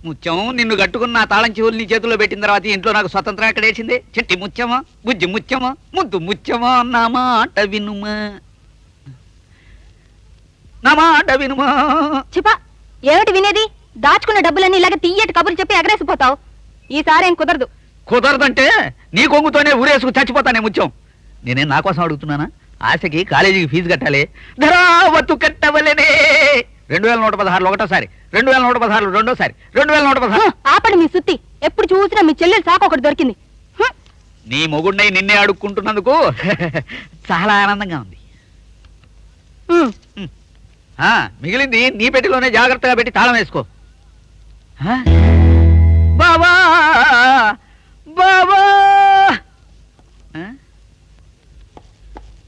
ముత్యం, నిన్ను కట్టుకున్న నా తాళం చెవులు నీ చేతిలో పెట్టిన తర్వాత ఇంట్లో నాకు స్వతంత్రం ఎక్కడ వేసింది? చెట్టి ముత్యమా, బుజ్జి ముత్యమా, ముద్దు ముత్యమా, నా మాట వినుమా, నా మాట వినుమా. చిపా, ఏమిటి వినేది? దాచుకున్న డబ్బులన్నీ ఇలాగ తీయటి కబుర్లు చెప్పి ఎగరేసిపోతావు. ఈసారి ఏం కుదరదు. కుదరదంటే నీ కొంగుతోనే ఊరేసుకు చచ్చిపోతానే ముత్యం. నేనేం నా కోసం అడుగుతున్నానా? ఆశకి కాలేజీకి ఫీజు కట్టాలి, ధరావత్తు కట్టవలనే. 2116 ఒకటోసారి, 2116 రెండోసారి, 2116. ఆపడి మీ సుత్తి. ఎప్పుడు చూసినా మీ చెల్లెలు సాకు ఒకటి దొరికింది. నీ మొగుడిని నిన్నే అడుక్కుంటున్నందుకు చాలా ఆనందంగా ఉంది. మిగిలింది నీ పెట్టిలోనే జాగ్రత్తగా పెట్టి తాళం వేసుకో. బావా బావా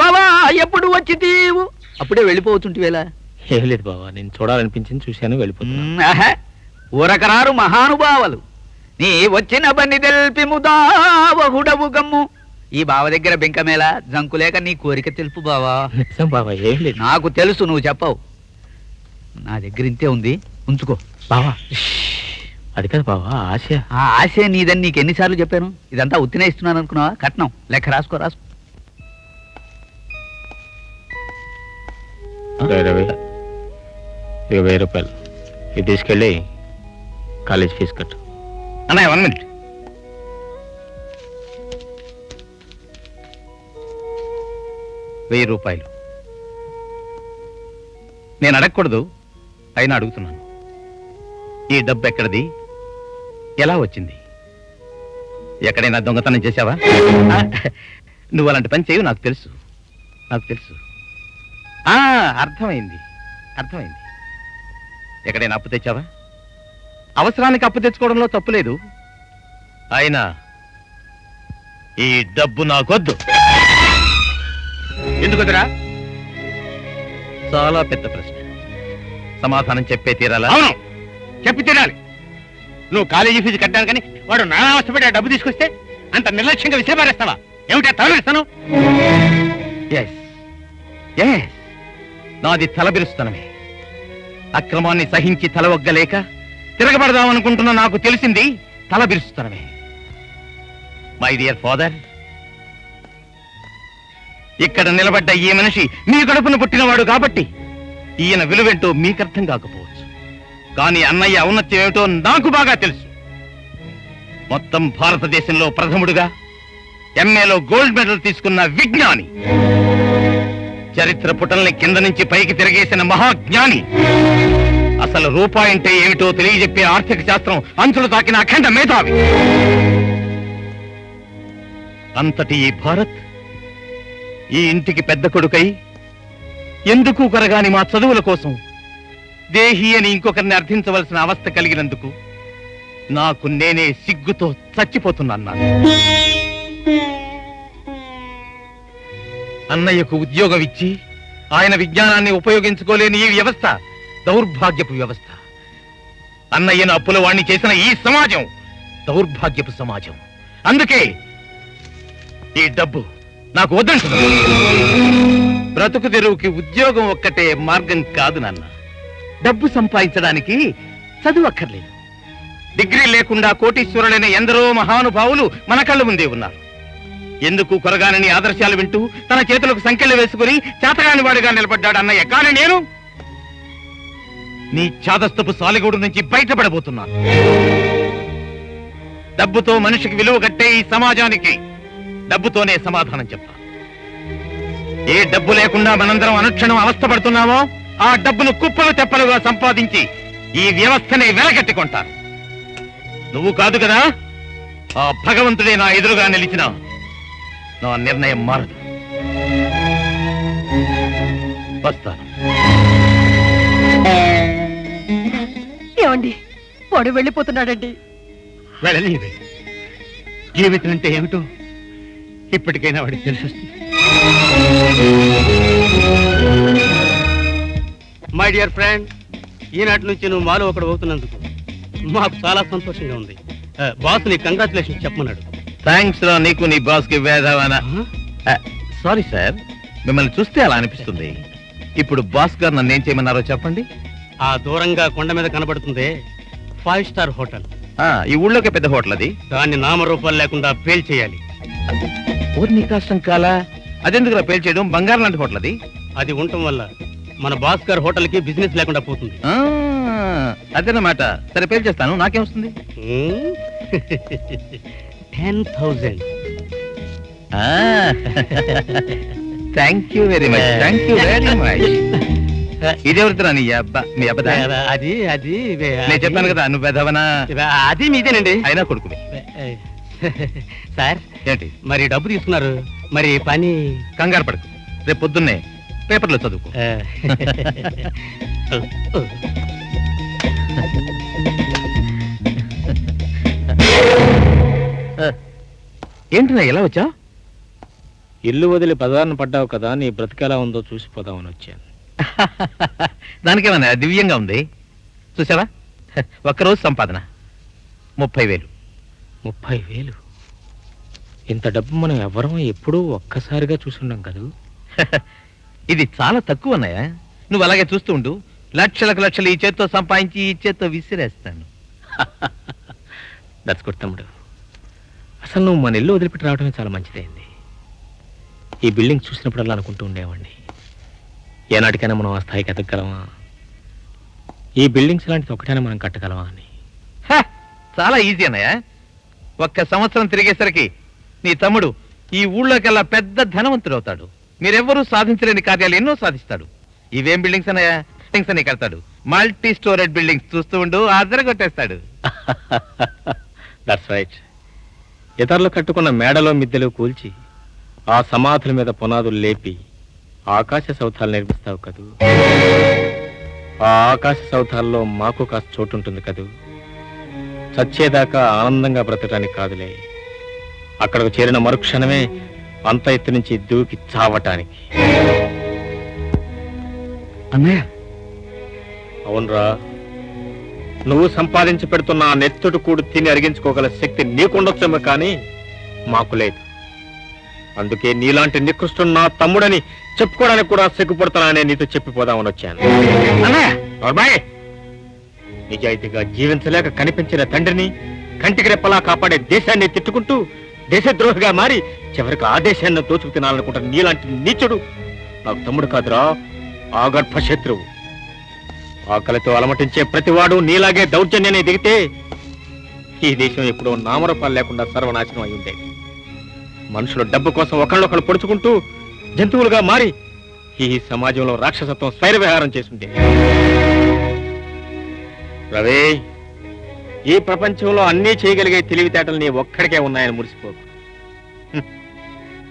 బావా, ఎప్పుడు వచ్చి తీవు? అప్పుడే వెళ్ళిపోతుంటివేలా? ఏం లేదు బావా, నేను చూడాలనిపించింది, చూశాను, వెళ్ళిపోతున్నా. ఊరకరారు మహానుభావులు, నీ వచ్చిన పని తెల్పి ముదావహుడవు గమ్ము. ఈ బావ దగ్గర బెంకమేళ జంకులేక నీ కోరిక తెలుపు బావా. నిజం బావా, ఏం లేదు. నాకు తెలుసు, నువ్వు చెప్పవు. నా దగ్గర ఇంతే ఉంది, ఉంచుకో బావా. అది కాదు బావా, ఆశ. ఆ ఆశే నీదని నీకు ఎన్నిసార్లు చెప్పాను? ఇదంతా ఉత్తినే ఇస్తున్నాను అనుకున్నావా? కట్నం లెక్క రాసుకో. రాసుకో. రవి, ఇక 1000 రూపాయలు ఇది తీసుకెళ్ళి కాలేజ్ ఫీజు కట్టు. అన్నయ్య 1 మినిట్. ₹1000 నేను అడగకూడదు, అయినా అడుగుతున్నాను. ఈ డబ్బు ఎక్కడిది? ఎలా వచ్చింది? ఎక్కడైనా దొంగతనం చేశావా? నువ్వు అలాంటి పని చేయవు, నాకు తెలుసు, నాకు తెలుసు. అర్థమైంది, అర్థమైంది. ఎక్కడైనా అప్పు తెచ్చావా? అవసరానికి అప్పు తెచ్చుకోవడంలో తప్పులేదు. అయినా ఈ డబ్బు నాకొద్దు. ఎందుకుదరా? చాలా పెద్ద ప్రశ్న, సమాధానం చెప్పే తీరాలా? అవును, చెప్పి తీరాలి. నువ్వు కాలేజీ ఫీజు కట్టాను కానీ వాడు నానా అవస్థపడి ఆ డబ్బు తీసుకొస్తే అంత నిర్లక్ష్యంగా విసిరిపారేస్తావా? ఏమిటా తలపిస్తాను? నాది తలబిరుస్తనమే. అక్రమాన్ని సహించి తలవగ్గలేక తిరగబడదామనుకుంటున్న నాకు తెలిసింది తలబిరుస్తనమే. మై డియర్ ఫాదర్, ఇక్కడ నిలబడ్డ ఈ మనిషి మీ కడుపున పుట్టినవాడు కాబట్టి ఈయన విలువేంటో మీకర్థం కాకపోవచ్చు. కానీ అన్నయ్య ఔన్నత్యం ఏమిటో నాకు బాగా తెలుసు. మొత్తం భారతదేశంలో ప్రథముడుగా ఎంఏలో గోల్డ్ మెడల్ తీసుకున్న విజ్ఞాని, చరిత్ర పుటల్ని కింద నుంచి పైకి తిరగేసిన మహాజ్ఞాని, అసలు రూపాయి అంటే ఏమిటో తెలియజెప్పే ఆర్థిక శాస్త్రం అంచులు తాకిన అఖండ మేధావి. అంతటి ఈ భారత్ ఈ ఇంటికి పెద్ద కొడుకై ఎందుకు కరగాని మా చదువుల కోసం దేహి అని ఇంకొకరిని అర్థించవలసిన అవస్థ కలిగినందుకు నాకు నేనే సిగ్గుతో చచ్చిపోతున్నాను. అన్నయ్యకు ఉద్యోగం ఇచ్చి ఆయన విజ్ఞానాన్ని ఉపయోగించుకోలేని ఈ వ్యవస్థ దౌర్భాగ్యపు వ్యవస్థ. అన్నయ్యను అప్పుల వాణ్ణి చేసిన ఈ సమాజం దౌర్భాగ్యపు సమాజం. అందుకే ఈ డబ్బు నాకు వద్దంటున్నా. బ్రతుకు తెరువుకి ఉద్యోగం ఒక్కటే మార్గం కాదు నాన్న. డబ్బు సంపాదించడానికి చదువు అక్కర్లేదు. డిగ్రీ లేకుండా కోటీశ్వరులైన ఎందరో మహానుభావులు మన కళ్ళ ముందే ఉన్నారు. ఎందుకు కొరగానని ఆదర్శాలు వింటూ తన చేతులకు సంకెళ్ళు వేసుకుని చేతగాని వాడిగా నిలబడ్డాడు అన్నయ్య. కానీ నేను నీ చాదస్తపు సాలిగూడు నుంచి బయటపడబోతున్నాను. డబ్బుతో మనిషికి విలువ కట్టే ఈ సమాజానికి డబ్బుతోనే సమాధానం చెప్పాలి. ఏ డబ్బు లేకుండా మనందరం అనుక్షణం అవస్థపడుతున్నామో ఆ డబ్బును కుప్పలు తెప్పలుగా సంపాదించి ఈ వ్యవస్థనే వెలకట్టుకుంటారు. నువ్వు కాదు కదా, ఆ భగవంతుడే నా ఎదురుగా నిలిచిన నా నిర్ణయం మారదు. వస్తాను. ఏమండి, వాడు వెళ్ళిపోతున్నాడండి. వెళ్ళనివే. జీవితం అంటే ఏమిటో ఇప్పటికైనా వాడికి తెలిసొస్తుంది. మై డియర్ ఫ్రెండ్, ఈనాటి నుంచి నువ్వు మాలో ఒకడు అవుతున్నందుకు మాకు చాలా సంతోషంగా ఉంది. బాస్ నీ కంగ్రాచులేషన్స్ చెప్పమన్నాడు. థ్యాంక్స్ రా నీకు, నీ బాస్ కి వేదావన. సారీ సార్, మిమ్మల్ని చూస్తే అలా అనిపిస్తుంది. ఇప్పుడు బాస్ గారు నన్ను ఏం చేయమన్నారో చెప్పండి. ఆ దూరంగా కొండ మీద కనబడుతుంది 5 స్టార్ హోటల్. ఈ ఊళ్ళోకి పెద్ద హోటల్ అది. దాన్ని నామరూపాలు లేకుండా పేల్ చేయాలి. ఊరి కష్టం కాలా? అదెందుకు పేల్ చేయడం? బంగారం లాంటి హోటల్ అది. అది ఉండటం వల్ల మన బాస్ గారు హోటల్ కి బిజినెస్ లేకుండా పోతుంది. అదేనమాట. సరే పేల్ చేస్తాను, నాకేం వస్తుంది? 10,000. Thank you very much, thank you very much. ఇదెవరిదిరా నీ అబ్బా? మీ అబ్బదా? అది అది నేను చెప్పాను కదా నువ్వు పెదవనా. అది మీదేనండి. అయినా కొడుకువి. సార్ ఏంటి మరి డబ్బు తీసుకున్నారు, మరి పని? కంగారు పడకు, రేపు పొద్దున్నే పేపర్లో చదువుకో. ఏంటి నా ఎలా వచ్చా? ఇల్లు వదిలి బజార్ను పడ్డావు కదా, నీ బ్రతికెలా ఉందో చూసిపోదామని వచ్చాను. దానికేమన్నా దివ్యంగా ఉంది. చూసావా, ఒక్కరోజు సంపాదన 30,000. 30,000? ఇంత డబ్బు మనం ఎవరం ఎప్పుడూ ఒక్కసారిగా చూసున్నాం కదూ. ఇది చాలా తక్కువ అన్నయ్య. నువ్వు అలాగే చూస్తూ ఉండు. లక్షలకు లక్షలు ఈ చేత్తో సంపాదించి ఈ చేత్తో విసిరేస్తాను. దట్స్ గుడ్ తమ్ముడు. అసలు నువ్వు మన ఇల్లు వదిలిపెట్టి రావడమే చాలా మంచిదైంది. ఈ బిల్డింగ్ చూసినప్పుడల్లా అనుకుంటూ ఉండేవాడిని, ఏనాటికైనా మనం ఆ స్థాయికి ఎదగలమా, ఈ బిల్డింగ్స్ లాంటిది ఒకటైనా మనం కట్టగలమా అని. చాలా ఈజీ అన్నయ్య. 1 సంవత్సరం తిరిగేసరికి నీ తమ్ముడు ఈ ఊళ్ళోకెల్లా పెద్ద ధనవంతుడు అవుతాడు. మీరెవ్వరూ సాధించలేని కార్యాలు ఎన్నో సాధిస్తాడు. ఇవేం బిల్డింగ్స్ అన్నయ్య? బిల్డింగ్స్ అని కడతాడు. Multi storage buildings. చూస్తూ ఉండు, ఆదర కొట్టేస్తాడు. That's right. ఇతరులు కట్టుకున్న మేడలో మిద్దెలు కూల్చి ఆ సమాధుల మీద పునాదులు లేపి ఆకాశ సౌధాలు నిర్మిస్తావు కదూ. ఆ ఆకాశ సౌధాల్లో మాకు కాస్త చోటు ఉంటుంది కదూ. చచ్చేదాకా ఆనందంగా బ్రతకడానికి కాదులే, అక్కడకు చేరిన మరుక్షణమే అంత ఎత్తు నుంచి దూకి చావటానికి. అన్నయ్య, అవునరా, నువ్వు సంపాదించి పెడుతున్న ఆ నెత్తుడు కూడు తిని అరిగించుకోగల శక్తి నీకుండొచ్చేమో కానీ మాకు లేదు. అందుకే నీలాంటి నికృష్టుడు నా తమ్ముడని చెప్పుకోవడానికి కూడా సిగ్గుపడుతున్నానే నీతో చెప్పిపోదామని వచ్చాను. నిజాయితీగా జీవించలేక కనిపించిన తండ్రిని కంటికి రెప్పలా కాపాడే దేశాన్ని తిట్టుకుంటూ దేశద్రోహిగా మారి చివరికి ఆ దేశాన్ని దోచుకు తినాలనుకుంటున్న నీలాంటి నీచుడు నాకు తమ్ముడు కాదురా, ఆగర్భ శత్రువు. ఆకలితో అలమటించే ప్రతివాడు నీలాగే దౌర్జన్యాన్ని దిగితే ఈ దేశం ఎప్పుడో నామరూపాలు లేకుండా సర్వనాశనం అయి ఉండేది. మనుషులు డబ్బు కోసం ఒకళ్ళొకళ్ళు పొడుచుకుంటూ జంతువులుగా మారి ఈ సమాజంలో రాక్షసత్వం స్వైర విహారం చేస్తుండే. రవి, ఈ ప్రపంచంలో అన్నీ చేయగలిగే తెలివితేటలు నీ ఒక్కడికే ఉన్నాయని మురిసిపోకు.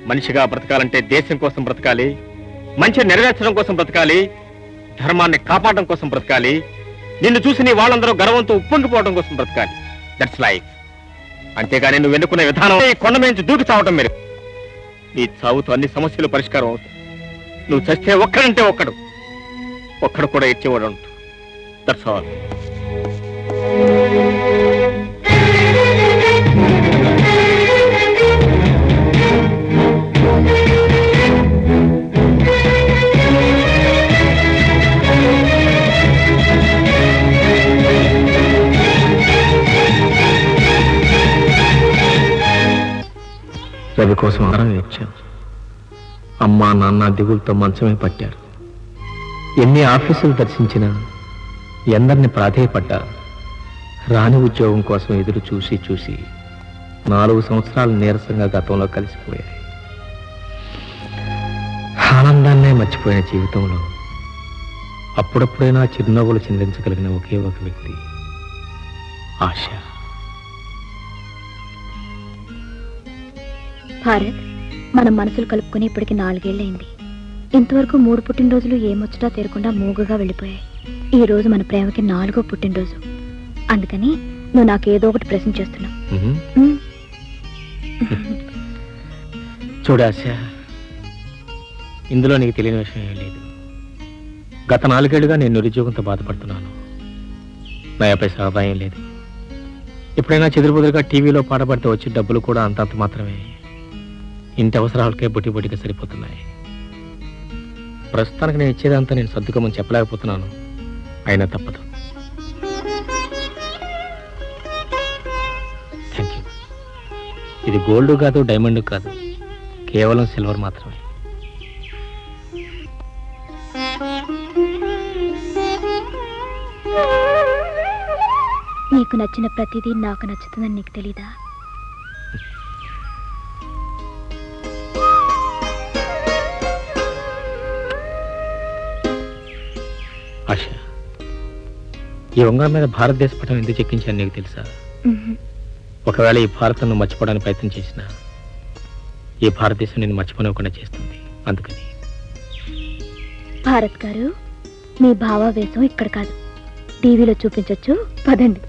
మనిషిగా బ్రతకాలంటే దేశం కోసం బ్రతకాలి, మంచి నెరవేర్చడం కోసం బ్రతకాలి, ధర్మాన్ని కాపాడడం కోసం బ్రతకాలి, నిన్ను చూసి నీ వాళ్ళందరూ గర్వంతో ఉప్పొంగిపోవడం కోసం బ్రతకాలి. That's life. అంతేగాని నువ్వు ఎన్నుకునే విధానం ఈ కొండ మీద దూకి చావటం మీరు. నీ చావుతో అన్ని సమస్యలు పరిష్కారం అవుతాయి. నువ్వు చస్తే ఒక్కడంటే ఒక్కడు కూడా ఇచ్చేవాడు అంటూ. That's all. రవి కోసం ఆరం ఇచ్చాను. అమ్మా నాన్న దిగులతో మంచమే పట్టారు. ఎన్ని ఆఫీసులు దర్శించినా, ఎందరిని ప్రాధేయపడ్డా రాని ఉద్యోగం కోసం ఎదురు చూసి చూసి 4 సంవత్సరాలు నీరసంగా గతంలో కలిసిపోయాయి. ఆనందాన్నే మర్చిపోయిన జీవితంలో అప్పుడప్పుడైనా చిరునవ్వులు చిందించగలిగిన ఒకే ఒక వ్యక్తి ఆశ. భారత్, మనం మనసులు కలుపుకొని ఇప్పటికి 4 ఏళ్ళైంది. ఇంతవరకు 3 పుట్టినరోజులు ఏమొచ్చటా తీరకుండా మూగగా వెళ్ళిపోయాయి. ఈ రోజు మన ప్రేమకి 4వ పుట్టినరోజు. అందుకని నువ్వు నాకు ఏదో ఒకటి ప్రశ్న చేస్తున్నావు. చూడాశ, ఇందులో నీకు తెలియని విషయం ఏం లేదు. గత 4 ఏళ్లుగా నేను నిరుద్యోగంతో బాధపడుతున్నాను. నా పైసా ఆదాయం లేదు. ఎప్పుడైనా చెదురుబుదురుగా టీవీలో పాడబడితే వచ్చే డబ్బులు కూడా అంతంత మాత్రమే. ఇంటి అవసరాలకే బుట్టిగా సరిపోతున్నాయి. ప్రస్తుతానికి నేను ఇచ్చేదంతా నేను సర్దుకోమని చెప్పలేకపోతున్నాను. అయినా తప్పదు. ఇది గోల్డ్ కాదు, డైమండ్ కాదు, కేవలం సిల్వర్ మాత్రమే. నీకు నచ్చిన ప్రతిదీ నాకు నచ్చుతుందని నీకు తెలీదా? ఆశ, ఈ ఉంగరం మీద భారతదేశ పటం ఎందుకు చెక్కించాను నీకు తెలుసా? ఉహు. ఒకవేళ ఈ భారతం నువ్వు మర్చిపోవడానికి ప్రయత్నం చేసినా ఈ భారతదేశం నేను మర్చిపోనివ్వకుండా చేస్తుంది. అందుకని భారత్ గారు, మీ భావావేశం ఇక్కడ కాదు, టీవీలో చూపించొచ్చు. పదండి.